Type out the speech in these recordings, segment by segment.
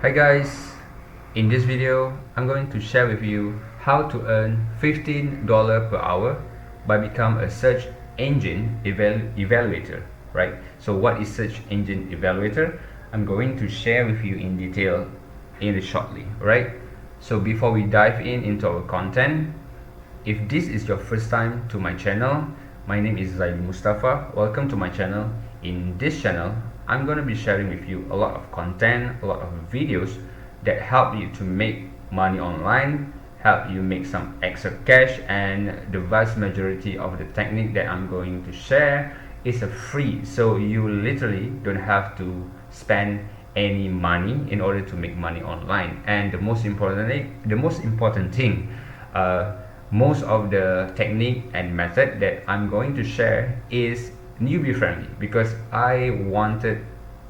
Hi guys, in this video I'm going to share with you how to earn $15 per hour by become a search engine evaluator, right? So what is search engine evaluator? I'm going to share with you in detail in shortly, right? So before we dive into our content, if this is your first time to my channel, my name is Zaidi Mustafa. Welcome to my channel. In this channel, I'm going to be sharing with you a lot of content, a lot of videos that help you to make money online, help you make some extra cash, and the vast majority of the technique that I'm going to share is free. So you literally don't have to spend any money in order to make money online. And the most important thing, most of the technique and method that I'm going to share is newbie friendly, because I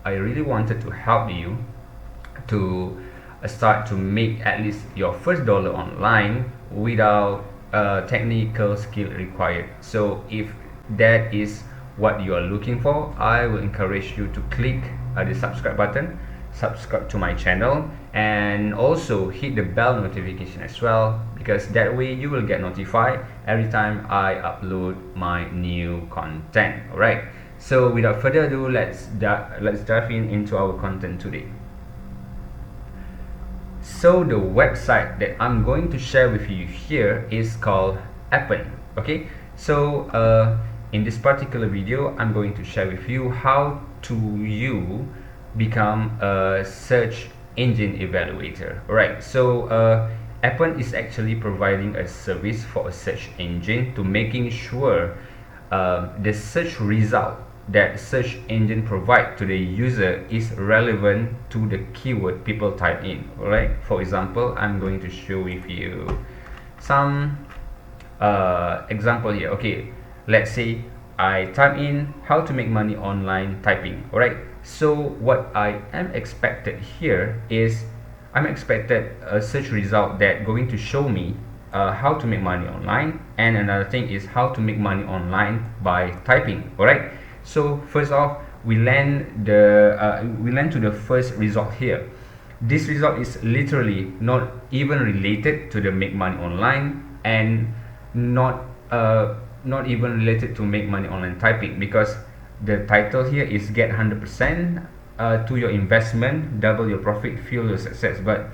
really wanted to help you to start to make at least your first dollar online without technical skill required. So if that is what you are looking for, I will encourage you to click the subscribe button, subscribe to my channel, and also hit the bell notification as well, because that way you will get notified every time I upload my new content. Alright, so without further ado, let's dive into our content today. So the website that I'm going to share with you here is called Appen. Okay, so in this particular video I'm going to share with you how to become a search engine evaluator. Alright, so Appen is actually providing a service for a search engine to making sure the search result that search engine provide to the user is relevant to the keyword people type in. Alright, for example, I'm going to show with you some example here. Okay, let's say I type in how to make money online typing. Alright, so what I am expected here is I'm expected a search result that going to show me how to make money online, and another thing is how to make money online by typing. Alright, so first off, we land to the first result here. This result is literally not even related to the make money online, and not even related to make money online typing, because the title here is get 100% to your investment, double your profit, fuel your success. But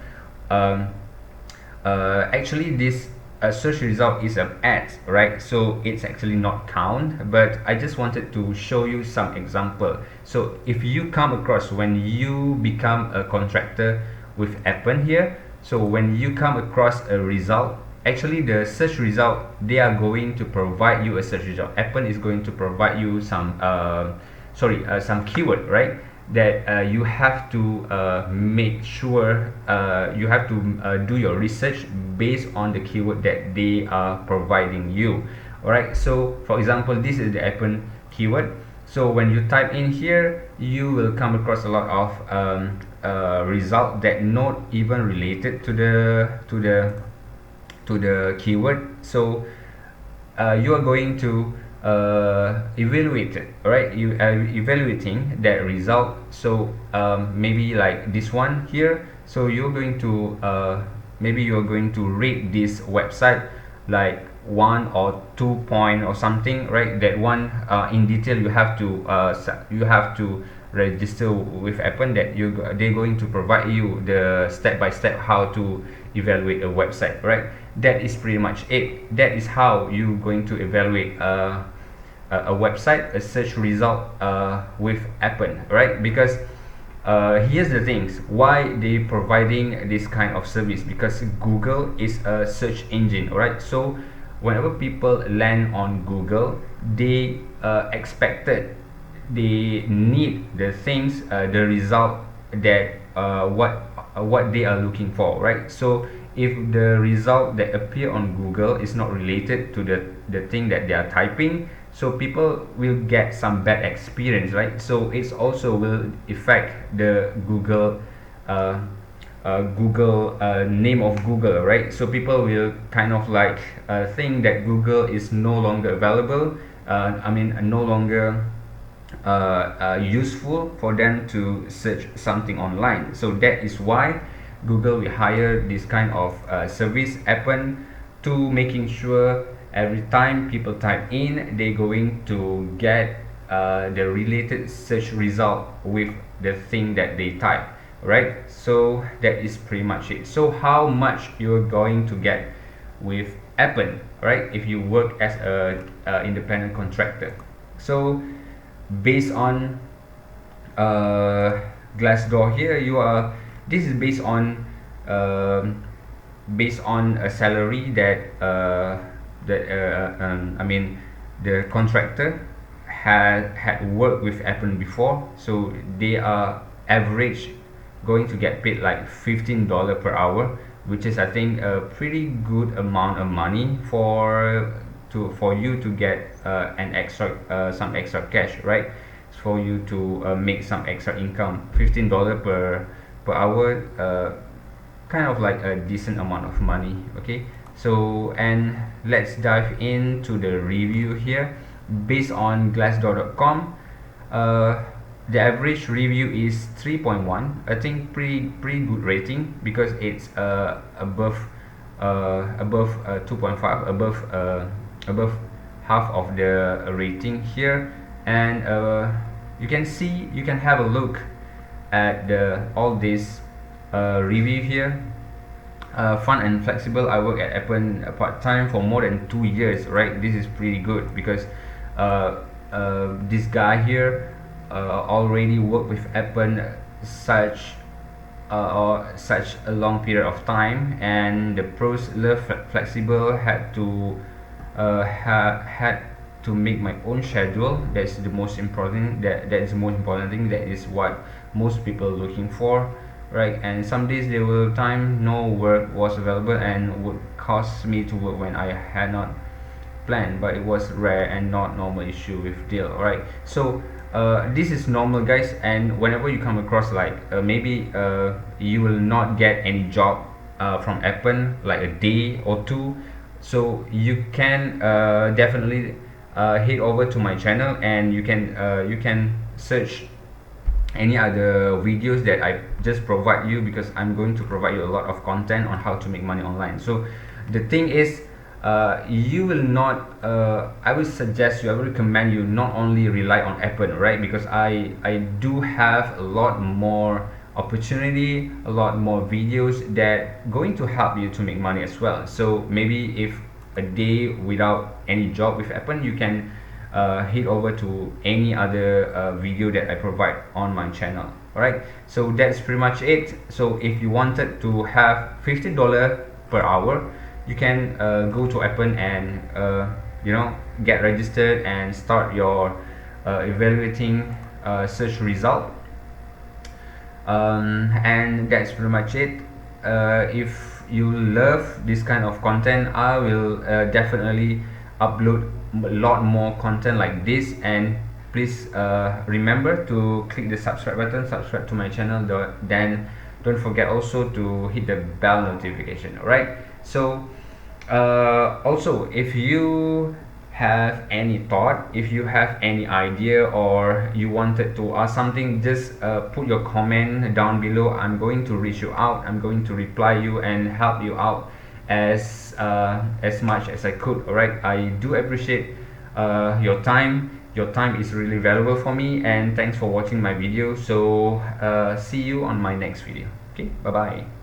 actually this search result is an ad, right? So it's actually not count, but I just wanted to show you some example. So if you come across, when you become a contractor with Appen here, so when you come across a result, actually the search result, they are going to provide you a search result. Appen is going to provide you some some keyword, right, that you have to make sure you have to do your research based on the keyword that they are providing you. Alright, so for example, this is the Appen keyword. So when you type in here, you will come across a lot of result that not even related to the keyword. So you are going to evaluate it. Alright, you are evaluating that result. So maybe like this one here, so you're going to maybe you're going to rate this website like 1 or 2 point or something, right? That one in detail you have to register with Appen, that they're going to provide you the step-by-step how to evaluate a website, right? That is pretty much it. That is how you're going to evaluate a website, a search result with Appen, right? Because here's the things why they providing this kind of service, because Google is a search engine. Alright, so whenever people land on Google, they they need the things, the result that what they are looking for, right? So if the result that appear on Google is not related to the thing that they are typing, so people will get some bad experience, right? So it's also will affect the Google name of Google, right? So people will kind of like think that Google is no longer available, no longer useful for them to search something online. So that is why Google will hire this kind of service Appen to making sure every time people type in, they're going to get the related search result with the thing that they type, right? So that is pretty much it. So how much you're going to get with Appen, right, if you work as a independent contractor? So based on Glassdoor here, this is based on a salary that I mean the contractor had worked with Appen before, so they are average going to get paid like $15 per hour, which is, I think, a pretty good amount of money for you to get an extra some extra cash, right? For you to make some extra income. $15 per hour, kind of like a decent amount of money. Okay, so and let's dive into the review here. Based on glassdoor.com, the average review is 3.1. I think pretty good rating, because it's above 2.5, above half of the rating here. And you can have a look at all this review here. Fun and flexible. I work at Appen part-time for more than 2 years, right? This is pretty good, because this guy here already worked with Appen such such a long period of time, and the pros love flexible. Had to make my own schedule. That's the most important. That is the most important thing. That is what most people are looking for, right? And some days there were time no work was available and would cause me to work when I had not planned, but it was rare and not normal issue with deal, right? So this is normal, guys. And whenever you come across like maybe you will not get any job from Appen like a day or two, so you can definitely head over to my channel, and you can search any other videos that I just provide you, because I'm going to provide you a lot of content on how to make money online. So the thing is, you will not I will suggest you, I will recommend you not only rely on Appen, right? Because I do have a lot more opportunity, a lot more videos that going to help you to make money as well. So maybe if a day without any job with Appen, you can head over to any other video that I provide on my channel. Alright, so that's pretty much it. So if you wanted to have $15 per hour, you can go to Appen and get registered and start your evaluating search result. And that's pretty much it. If you love this kind of content, I will definitely upload a lot more content like this. And please remember to click the subscribe button, subscribe to my channel, then don't forget also to hit the bell notification. Alright, so also, if you have any thought, if you have any idea, or you wanted to ask something, just put your comment down below. I'm going to reach you out, I'm going to reply you and help you out as much as I could. Alright, I do appreciate your time. Your time is really valuable for me, and thanks for watching my video. So see you on my next video. Okay, bye bye.